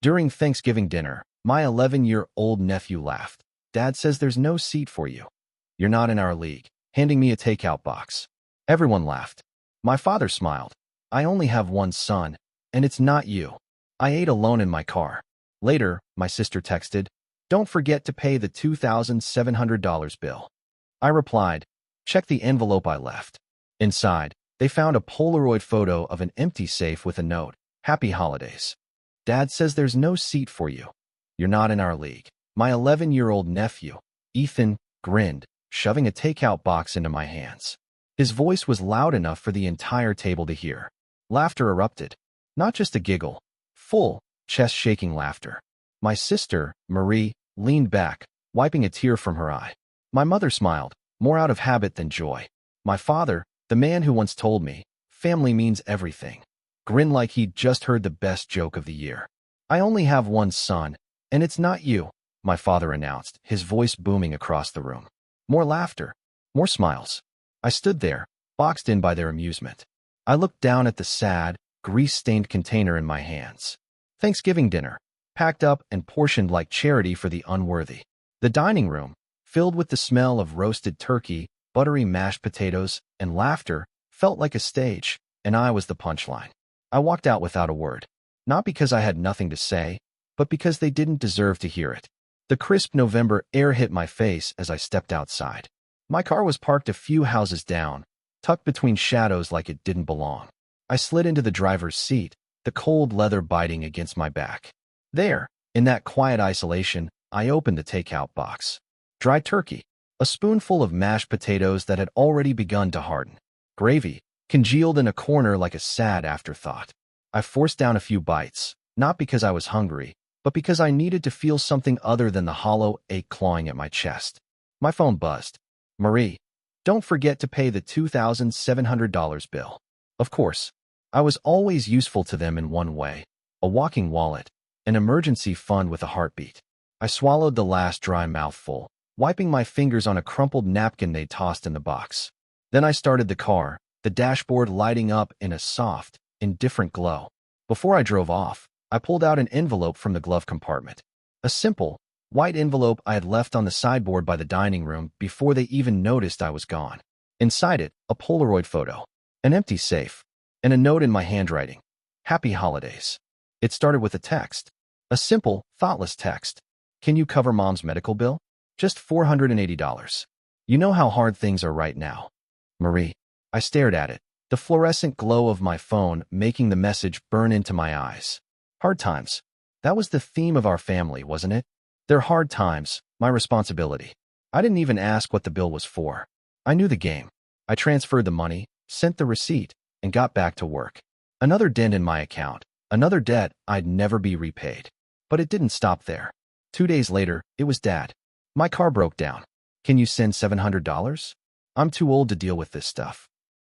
During Thanksgiving dinner, my 11-year-old nephew laughed. Dad says there's no seat for you. You're not in our league, handing me a takeout box. Everyone laughed. My father smiled. I only have one son, and it's not you. I ate alone in my car. Later, my sister texted, "Don't forget to pay the $2,700 bill." I replied, "Check the envelope I left." Inside, they found a Polaroid photo of an empty safe with a note, "Happy Holidays. Dad says there's no seat for you. You're not in our league." My 11-year-old nephew, Ethan, grinned, shoving a takeout box into my hands. His voice was loud enough for the entire table to hear. Laughter erupted. Not just a giggle. Full, chest-shaking laughter. My sister, Marie, leaned back, wiping a tear from her eye. My mother smiled, more out of habit than joy. My father, the man who once told me, "Family means everything," grinned like he'd just heard the best joke of the year. "I only have one son, and it's not you," my father announced, his voice booming across the room. More laughter. More smiles. I stood there, boxed in by their amusement. I looked down at the sad, grease-stained container in my hands. Thanksgiving dinner, packed up and portioned like charity for the unworthy. The dining room, filled with the smell of roasted turkey, buttery mashed potatoes, and laughter, felt like a stage, and I was the punchline. I walked out without a word. Not because I had nothing to say, but because they didn't deserve to hear it. The crisp November air hit my face as I stepped outside. My car was parked a few houses down, tucked between shadows like it didn't belong. I slid into the driver's seat, the cold leather biting against my back. There, in that quiet isolation, I opened the takeout box. Dry turkey, a spoonful of mashed potatoes that had already begun to harden. Gravy, congealed in a corner like a sad afterthought. I forced down a few bites, not because I was hungry, but because I needed to feel something other than the hollow ache clawing at my chest. My phone buzzed. "Marie, don't forget to pay the $2,700 bill." Of course, I was always useful to them in one way. A walking wallet, an emergency fund with a heartbeat. I swallowed the last dry mouthful, wiping my fingers on a crumpled napkin they'd tossed in the box. Then I started the car, the dashboard lighting up in a soft, indifferent glow. Before I drove off, I pulled out an envelope from the glove compartment. A simple, white envelope I had left on the sideboard by the dining room before they even noticed I was gone. Inside it, a Polaroid photo, an empty safe, and a note in my handwriting. "Happy Holidays." It started with a text. A simple, thoughtless text. "Can you cover Mom's medical bill? Just $480. You know how hard things are right now. Marie." I stared at it, the fluorescent glow of my phone making the message burn into my eyes. Hard times. That was the theme of our family, wasn't it? Their hard times, my responsibility. I didn't even ask what the bill was for. I knew the game. I transferred the money, sent the receipt, and got back to work. Another dent in my account, another debt I'd never be repaid. But it didn't stop there. 2 days later, it was Dad. "My car broke down. Can you send $700? I'm too old to deal with this stuff."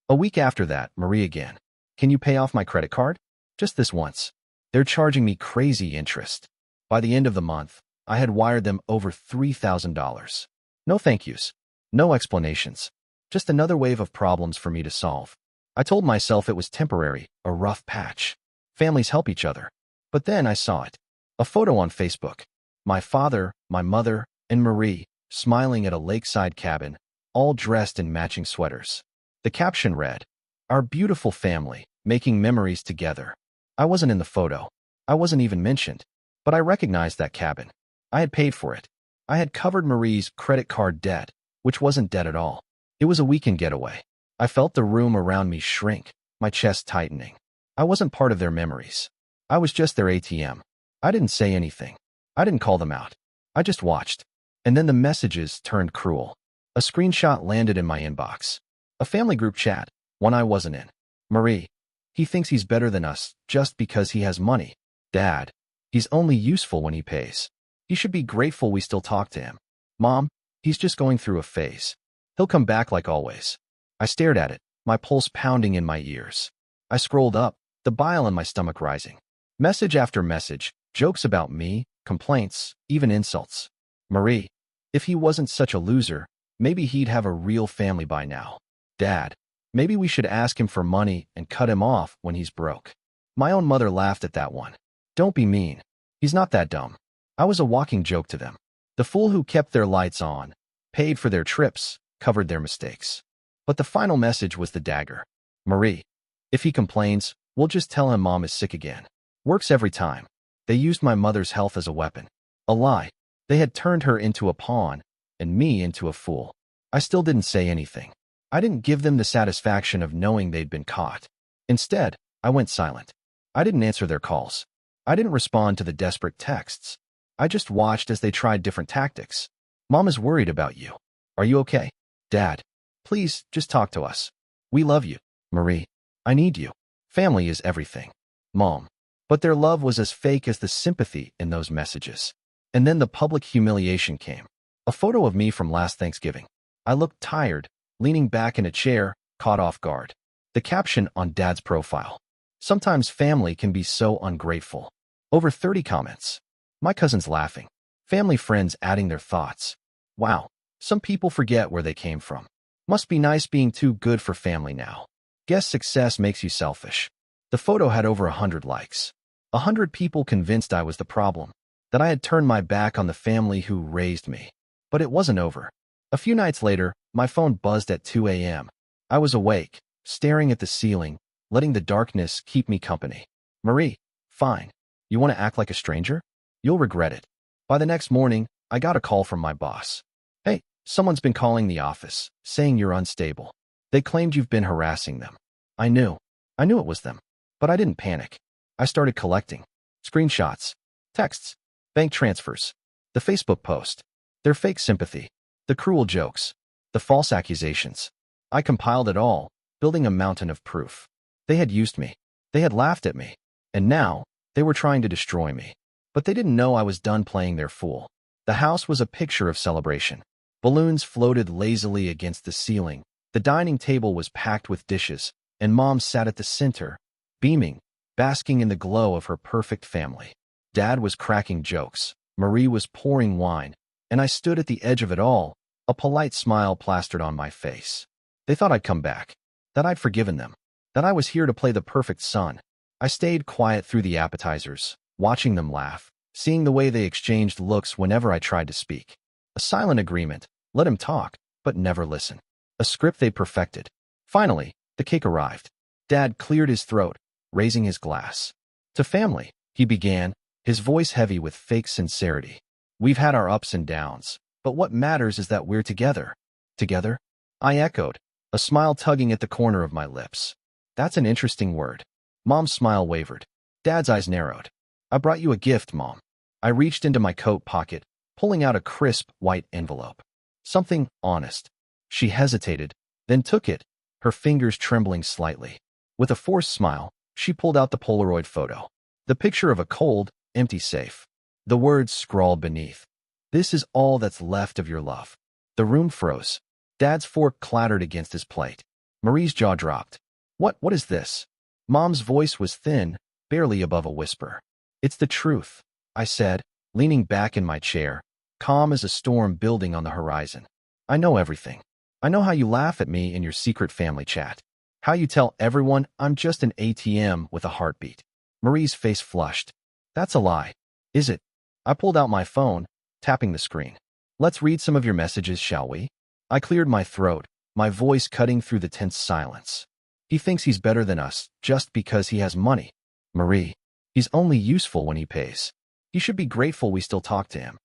A week after that, Marie again. "Can you pay off my credit card? Just this once. They're charging me crazy interest." By the end of the month, I had wired them over $3,000. No thank yous. No explanations. Just another wave of problems for me to solve. I told myself it was temporary, a rough patch. Families help each other. But then I saw it. A photo on Facebook. My father, my mother, and Marie, smiling at a lakeside cabin, all dressed in matching sweaters. The caption read, "Our beautiful family, making memories together." I wasn't in the photo. I wasn't even mentioned. But I recognized that cabin. I had paid for it. I had covered Marie's credit card debt, which wasn't debt at all. It was a weekend getaway. I felt the room around me shrink, my chest tightening. I wasn't part of their memories. I was just their ATM. I didn't say anything. I didn't call them out. I just watched. And then the messages turned cruel. A screenshot landed in my inbox. A family group chat, one I wasn't in. "Marie, he thinks he's better than us just because he has money. Dad, he's only useful when he pays. He should be grateful we still talk to him. Mom, he's just going through a phase. He'll come back like always." I stared at it, my pulse pounding in my ears. I scrolled up, the bile in my stomach rising. Message after message, jokes about me, complaints, even insults. Marie, if he wasn't such a loser, maybe he'd have a real family by now. Dad, maybe we should ask him for money and cut him off when he's broke. My own mother laughed at that one. "Don't be mean. He's not that dumb. I was a walking joke to them. The fool who kept their lights on, paid for their trips, covered their mistakes. But the final message was the dagger. Marie, if he complains, we'll just tell him mom is sick again. Works every time. They used my mother's health as a weapon. A lie. They had turned her into a pawn, and me into a fool. I still didn't say anything. I didn't give them the satisfaction of knowing they'd been caught. Instead, I went silent. I didn't answer their calls. I didn't respond to the desperate texts. I just watched as they tried different tactics. Mom is worried about you. Are you okay? Dad, please just talk to us. We love you. Marie, I need you. Family is everything. Mom. But their love was as fake as the sympathy in those messages. And then the public humiliation came. A photo of me from last Thanksgiving. I looked tired, leaning back in a chair, caught off guard. The caption on Dad's profile. Sometimes family can be so ungrateful. Over 30 comments. My cousins laughing. Family friends adding their thoughts. Wow, some people forget where they came from. Must be nice being too good for family now. Guess success makes you selfish. The photo had over 100 likes. 100 people convinced I was the problem, that I had turned my back on the family who raised me. But it wasn't over. A few nights later, my phone buzzed at 2 a.m. I was awake, staring at the ceiling, letting the darkness keep me company. Marie, fine. You want to act like a stranger? You'll regret it. By the next morning, I got a call from my boss. Hey, someone's been calling the office, saying you're unstable. They claimed you've been harassing them. I knew it was them. But I didn't panic. I started collecting. Screenshots, texts, bank transfers, the Facebook post, their fake sympathy, the cruel jokes, the false accusations. I compiled it all, building a mountain of proof. They had used me. They had laughed at me. And now, they were trying to destroy me. But they didn't know I was done playing their fool. The house was a picture of celebration. Balloons floated lazily against the ceiling. The dining table was packed with dishes, and Mom sat at the center, beaming, basking in the glow of her perfect family. Dad was cracking jokes. Marie was pouring wine, and I stood at the edge of it all, a polite smile plastered on my face. They thought I'd come back, that I'd forgiven them, that I was here to play the perfect son. I stayed quiet through the appetizers, watching them laugh, seeing the way they exchanged looks whenever I tried to speak. A silent agreement, let him talk, but never listen. A script they perfected. Finally, the cake arrived. Dad cleared his throat, raising his glass. To family, he began, his voice heavy with fake sincerity. We've had our ups and downs, but what matters is that we're together. Together? I echoed, a smile tugging at the corner of my lips. That's an interesting word. Mom's smile wavered. Dad's eyes narrowed. I brought you a gift, Mom. I reached into my coat pocket, pulling out a crisp, white envelope. Something honest. She hesitated, then took it, her fingers trembling slightly. With a forced smile, she pulled out the Polaroid photo. The picture of a cold, empty safe. The words scrawled beneath. This is all that's left of your love. The room froze. Dad's fork clattered against his plate. Marie's jaw dropped. What is this? Mom's voice was thin, barely above a whisper. It's the truth, I said, leaning back in my chair, calm as a storm building on the horizon. I know everything. I know how you laugh at me in your secret family chat. How you tell everyone I'm just an ATM with a heartbeat. Marie's face flushed. That's a lie. Is it? I pulled out my phone, tapping the screen. Let's read some of your messages, shall we? I cleared my throat, my voice cutting through the tense silence. He thinks he's better than us just because he has money. Marie, he's only useful when he pays. He should be grateful we still talk to him.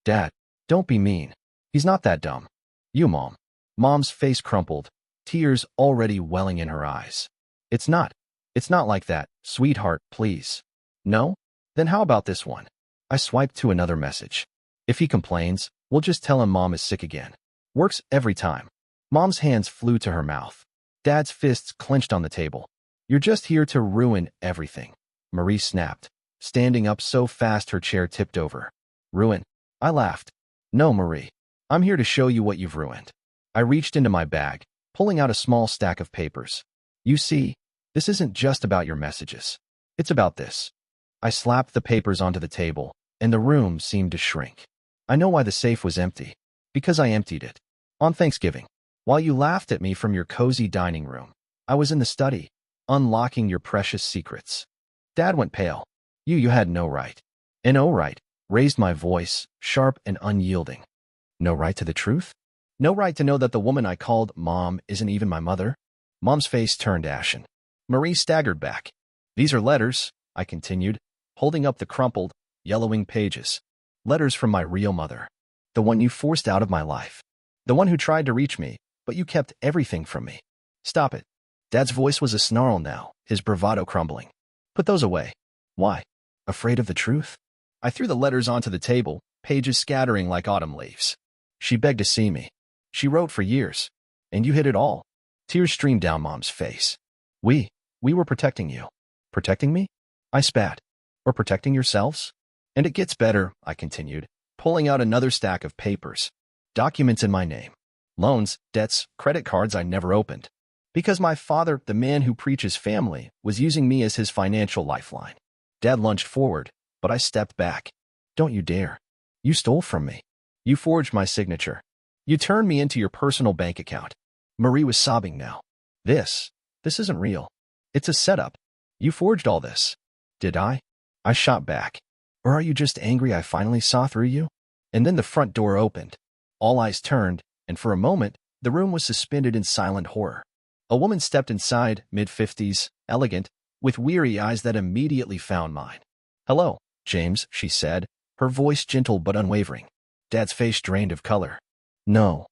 Dad, don't be mean. He's not that dumb. You, Mom. Mom's face crumpled, tears already welling in her eyes. It's not like that, sweetheart, please. No? Then how about this one? I swiped to another message. If he complains, we'll just tell him Mom is sick again. Works every time. Mom's hands flew to her mouth. Dad's fists clenched on the table. You're just here to ruin everything. Marie snapped, standing up so fast her chair tipped over. Ruin? I laughed. No, Marie. I'm here to show you what you've ruined. I reached into my bag, pulling out a small stack of papers. You see, this isn't just about your messages. It's about this. I slapped the papers onto the table, and the room seemed to shrink. I know why the safe was empty. Because I emptied it. On Thanksgiving. While you laughed at me from your cozy dining room, I was in the study, unlocking your precious secrets. Dad went pale. You had no right. No right. Raised my voice, sharp and unyielding. No right to the truth? No right to know that the woman I called Mom isn't even my mother? Mom's face turned ashen. Marie staggered back. These are letters, I continued, holding up the crumpled, yellowing pages. Letters from my real mother. The one you forced out of my life. The one who tried to reach me, but you kept everything from me. Stop it. Dad's voice was a snarl now, his bravado crumbling. Put those away. Why? Afraid of the truth? I threw the letters onto the table, pages scattering like autumn leaves. She begged to see me. She wrote for years. And you hid it all. Tears streamed down Mom's face. We were protecting you. Protecting me? I spat. Or protecting yourselves? And it gets better, I continued, pulling out another stack of papers. Documents in my name. Loans, debts, credit cards I never opened. Because my father, the man who preaches family, was using me as his financial lifeline. Dad lunged forward, but I stepped back. Don't you dare. You stole from me. You forged my signature. You turned me into your personal bank account. Marie was sobbing now. This isn't real. It's a setup. You forged all this. Did I? I shot back. Or are you just angry I finally saw through you? And then the front door opened. All eyes turned, and for a moment, the room was suspended in silent horror. A woman stepped inside, mid-50s, elegant, with weary eyes that immediately found mine. Hello, James, she said, her voice gentle but unwavering. Dad's face drained of color. No,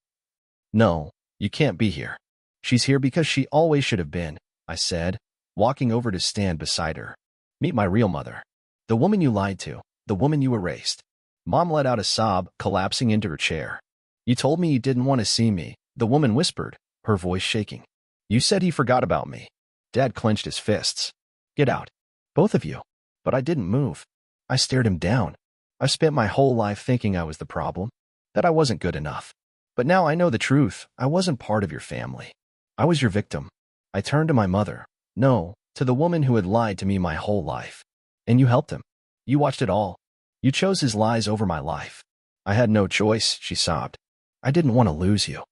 you can't be here. She's here because she always should have been, I said, walking over to stand beside her. Meet my real mother. The woman you lied to, the woman you erased. Mom let out a sob, collapsing into her chair. You told me you didn't want to see me, the woman whispered, her voice shaking. You said he forgot about me. Dad clenched his fists. Get out. Both of you. But I didn't move. I stared him down. I spent my whole life thinking I was the problem, that I wasn't good enough. But now I know the truth. I wasn't part of your family. I was your victim. I turned to my mother. No, to the woman who had lied to me my whole life. And you helped him. You watched it all. You chose his lies over my life. I had no choice, she sobbed. I didn't want to lose you.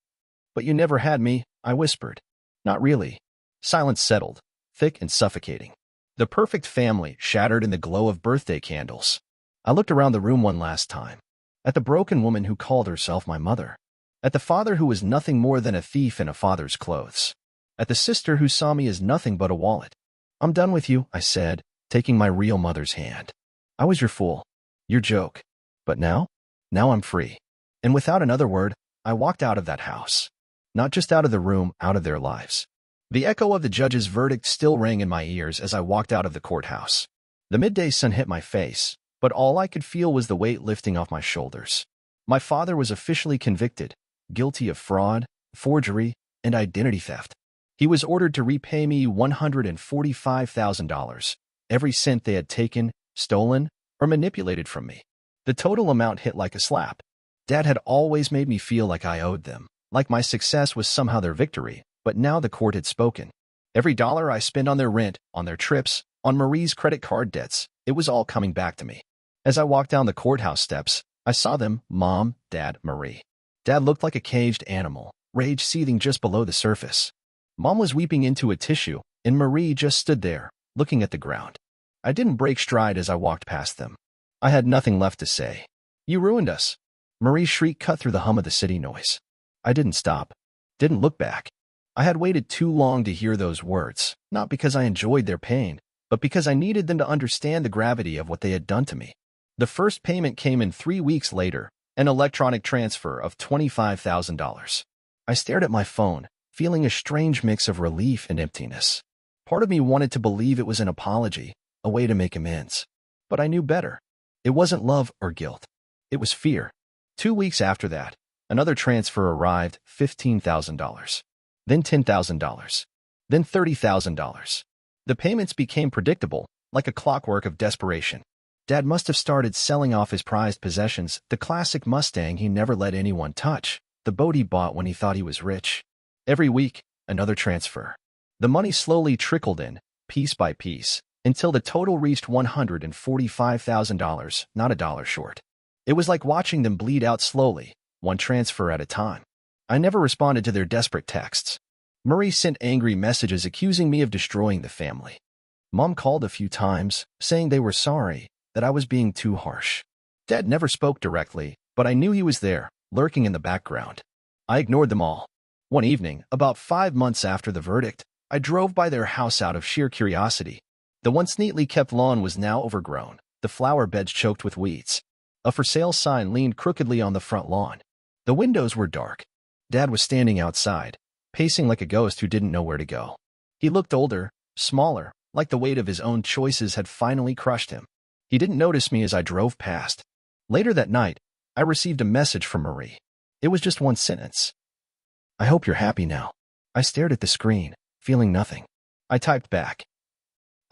But you never had me, I whispered. Not really. Silence settled, thick and suffocating. The perfect family shattered in the glow of birthday candles. I looked around the room one last time. At the broken woman who called herself my mother. At the father who was nothing more than a thief in a father's clothes. At the sister who saw me as nothing but a wallet. I'm done with you, I said, taking my real mother's hand. I was your fool. Your joke. But now? Now I'm free. And without another word, I walked out of that house. Not just out of the room, out of their lives. The echo of the judge's verdict still rang in my ears as I walked out of the courthouse. The midday sun hit my face, but all I could feel was the weight lifting off my shoulders. My father was officially convicted, guilty of fraud, forgery, and identity theft. He was ordered to repay me $145,000, every cent they had taken, stolen, or manipulated from me. The total amount hit like a slap. Dad had always made me feel like I owed them, like my success was somehow their victory, but now the court had spoken. Every dollar I spent on their rent, on their trips, on Marie's credit card debts, it was all coming back to me. As I walked down the courthouse steps, I saw them, Mom, Dad, Marie. Dad looked like a caged animal, rage seething just below the surface. Mom was weeping into a tissue, and Marie just stood there, looking at the ground. I didn't break stride as I walked past them. I had nothing left to say. You ruined us. Marie's shriek cut through the hum of the city noise. I didn't stop. Didn't look back. I had waited too long to hear those words, not because I enjoyed their pain, but because I needed them to understand the gravity of what they had done to me. The first payment came in 3 weeks later, an electronic transfer of $25,000. I stared at my phone, feeling a strange mix of relief and emptiness. Part of me wanted to believe it was an apology, a way to make amends. But I knew better. It wasn't love or guilt. It was fear. 2 weeks after that, another transfer arrived, $15,000. Then $10,000. Then $30,000. The payments became predictable, like a clockwork of desperation. Dad must have started selling off his prized possessions, the classic Mustang he never let anyone touch, the boat he bought when he thought he was rich. Every week, another transfer. The money slowly trickled in, piece by piece, until the total reached $145,000, not a dollar short. It was like watching them bleed out slowly, one transfer at a time. I never responded to their desperate texts. Marie sent angry messages accusing me of destroying the family. Mom called a few times, saying they were sorry, that I was being too harsh. Dad never spoke directly, but I knew he was there, lurking in the background. I ignored them all. One evening, about 5 months after the verdict, I drove by their house out of sheer curiosity. The once neatly kept lawn was now overgrown, the flower beds choked with weeds. A for sale sign leaned crookedly on the front lawn. The windows were dark. Dad was standing outside, pacing like a ghost who didn't know where to go. He looked older, smaller, like the weight of his own choices had finally crushed him. He didn't notice me as I drove past. Later that night, I received a message from Marie. It was just one sentence. "I hope you're happy now." I stared at the screen, feeling nothing. I typed back.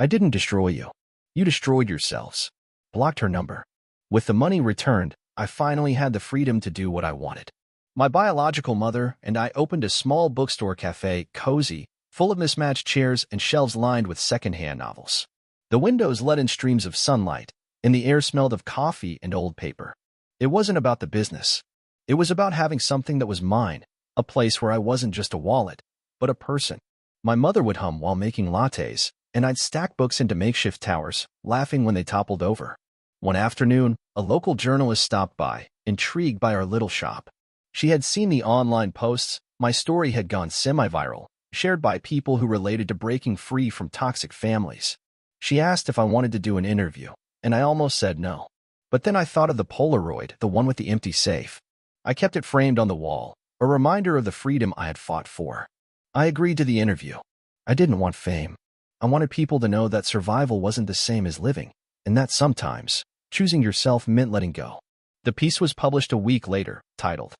"I didn't destroy you. You destroyed yourselves." Blocked her number. With the money returned, I finally had the freedom to do what I wanted. My biological mother and I opened a small bookstore cafe, cozy, full of mismatched chairs and shelves lined with secondhand novels. The windows let in streams of sunlight, and the air smelled of coffee and old paper. It wasn't about the business. It was about having something that was mine, a place where I wasn't just a wallet, but a person. My mother would hum while making lattes, and I'd stack books into makeshift towers, laughing when they toppled over. One afternoon, a local journalist stopped by, intrigued by our little shop. She had seen the online posts. My story had gone semi-viral, shared by people who related to breaking free from toxic families. She asked if I wanted to do an interview, and I almost said no. But then I thought of the Polaroid, the one with the empty safe. I kept it framed on the wall, a reminder of the freedom I had fought for. I agreed to the interview. I didn't want fame. I wanted people to know that survival wasn't the same as living, and that sometimes, choosing yourself meant letting go. The piece was published a week later, titled,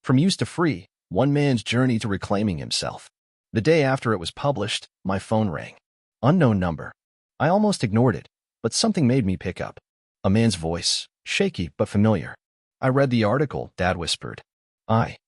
"From Used to Free, One Man's Journey to Reclaiming Himself." The day after it was published, my phone rang. Unknown number. I almost ignored it, but something made me pick up. A man's voice, shaky but familiar. "I read the article," Dad whispered. I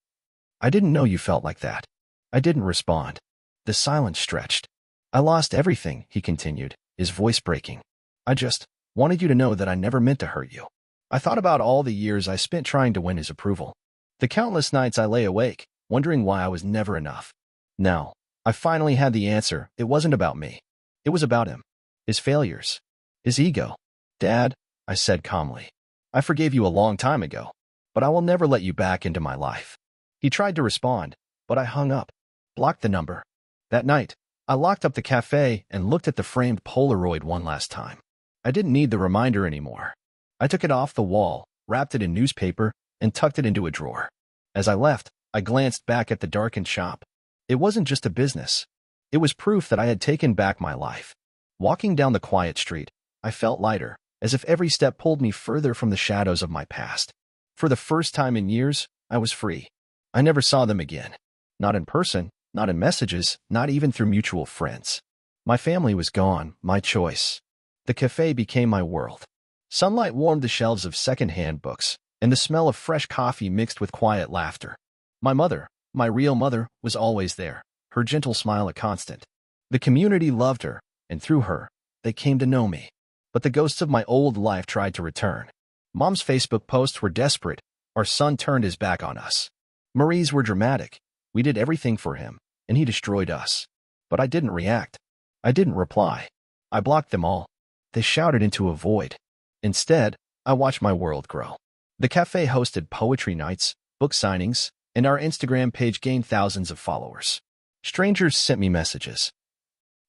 didn't know you felt like that." I didn't respond. The silence stretched. "I lost everything," he continued, his voice breaking. "I just wanted you to know that I never meant to hurt you." I thought about all the years I spent trying to win his approval. The countless nights I lay awake, wondering why I was never enough. Now, I finally had the answer. It wasn't about me. It was about him. His failures. His ego. "Dad," I said calmly, "I forgave you a long time ago, but I will never let you back into my life." He tried to respond, but I hung up, blocked the number. That night, I locked up the cafe and looked at the framed Polaroid one last time. I didn't need the reminder anymore. I took it off the wall, wrapped it in newspaper, and tucked it into a drawer. As I left, I glanced back at the darkened shop. It wasn't just a business. It was proof that I had taken back my life. Walking down the quiet street, I felt lighter, as if every step pulled me further from the shadows of my past. For the first time in years, I was free. I never saw them again. Not in person, not in messages, not even through mutual friends. My family was gone, my choice. The cafe became my world. Sunlight warmed the shelves of second-hand books, and the smell of fresh coffee mixed with quiet laughter. My mother, my real mother, was always there, her gentle smile a constant. The community loved her, and through her, they came to know me. But the ghosts of my old life tried to return. Mom's Facebook posts were desperate. Our son turned his back on us. Marie's were dramatic. We did everything for him, and he destroyed us. But I didn't react. I didn't reply. I blocked them all. They shouted into a void. Instead, I watched my world grow. The cafe hosted poetry nights, book signings, and our Instagram page gained thousands of followers. Strangers sent me messages.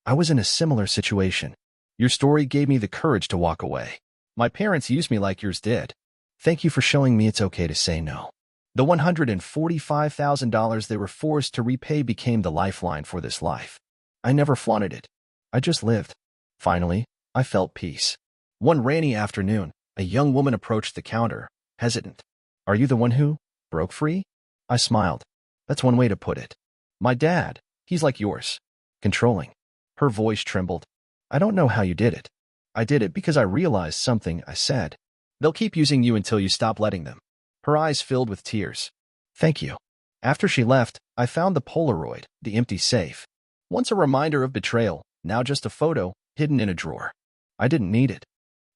"I was in a similar situation. Your story gave me the courage to walk away. My parents used me like yours did. Thank you for showing me it's okay to say no." The $145,000 they were forced to repay became the lifeline for this life. I never flaunted it. I just lived. Finally, I felt peace. One rainy afternoon, a young woman approached the counter, hesitant. "Are you the one who broke free?" I smiled. "That's one way to put it. My dad, he's like yours. Controlling." Her voice trembled. "I don't know how you did it." "I did it because I realized something," I said. "They'll keep using you until you stop letting them." Her eyes filled with tears. "Thank you." After she left, I found the Polaroid, the empty safe. Once a reminder of betrayal, now just a photo, hidden in a drawer. I didn't need it.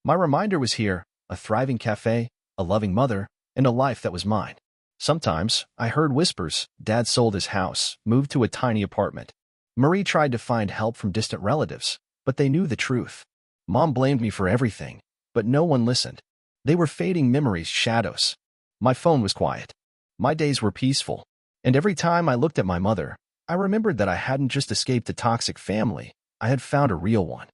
My reminder was here, a thriving cafe, a loving mother, and a life that was mine. Sometimes, I heard whispers. Dad sold his house, moved to a tiny apartment. Marie tried to find help from distant relatives, but they knew the truth. Mom blamed me for everything, But no one listened. They were fading memories, shadows. My phone was quiet. My days were peaceful. And every time I looked at my mother, I remembered that I hadn't just escaped a toxic family, I had found a real one.